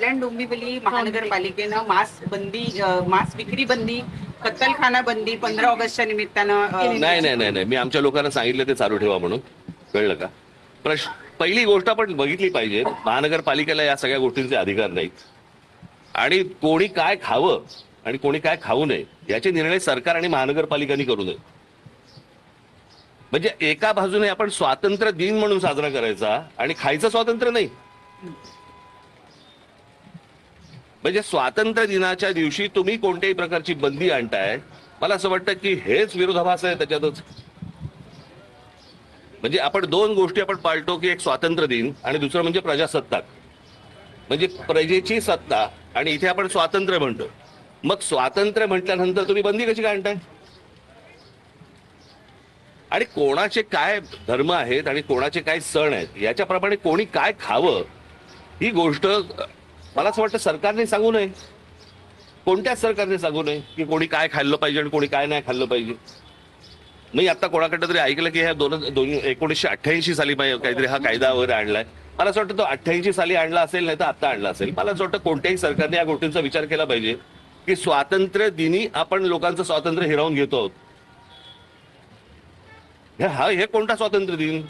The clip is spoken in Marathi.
कल्याण डोंबिवली महानगरपालिकेनं मांस विक्री बंदी, कत्तलखाना बंदी 15 ऑगस्टच्या निमित्तानं नाही नाही नाही नाही, मी आमच्या लोकांना सांगितलं ते चालू ठेवा म्हणून. कळलं का? पहिली गोष्ट आपण बघितली पाहिजे, महानगरपालिकेला या सगळ्या गोष्टींचे अधिकार नाहीत आणि कोणी काय खावं आणि कोणी काय खाऊ नये याचे निर्णय सरकार आणि महानगरपालिकांनी करू नये. म्हणजे एका बाजूने आपण स्वातंत्र्य दिन म्हणून साजरा करायचा आणि खायचं स्वातंत्र्य नाही. म्हणजे स्वातंत्र्य दिनाच्या दिवशी तुम्ही कोणत्याही प्रकारची बंदी आणताय, मला असं वाटतं की हेच विरोधाभास आहे त्याच्यातच. म्हणजे आपण दोन गोष्टी आपण पाळतो की एक स्वातंत्र्य दिन आणि दुसरं म्हणजे प्रजासत्ताक, म्हणजे प्रजेची सत्ता, आणि इथे आपण स्वातंत्र्य म्हणतो. मग स्वातंत्र्य म्हटल्यानंतर तुम्ही बंदी कशी काय आणताय? आणि कोणाचे काय धर्म आहेत आणि कोणाचे काय सण आहेत याच्याप्रमाणे कोणी काय खावं ही गोष्ट मला असं वाटतं सरकारने सांगू नये. कोणत्याच सरकारने सांगू नये की कोणी काय खाल्लं पाहिजे आणि कोणी काय नाही खाल्लं पाहिजे. मी आता कोणाकडे तरी ऐकलं की ह्या 1988 साली काहीतरी हा कायदा वगैरे आणलाय. मला असं वाटतं तो 88 साली आणला असेल, नाही तर आता आणला असेल. मला असं वाटतं कोणत्याही सरकारने या गोष्टींचा विचार केला पाहिजे की स्वातंत्र्य दिनी आपण लोकांचं स्वातंत्र्य हिरावून घेतो आहोत. हे कोणता स्वातंत्र्य दिन?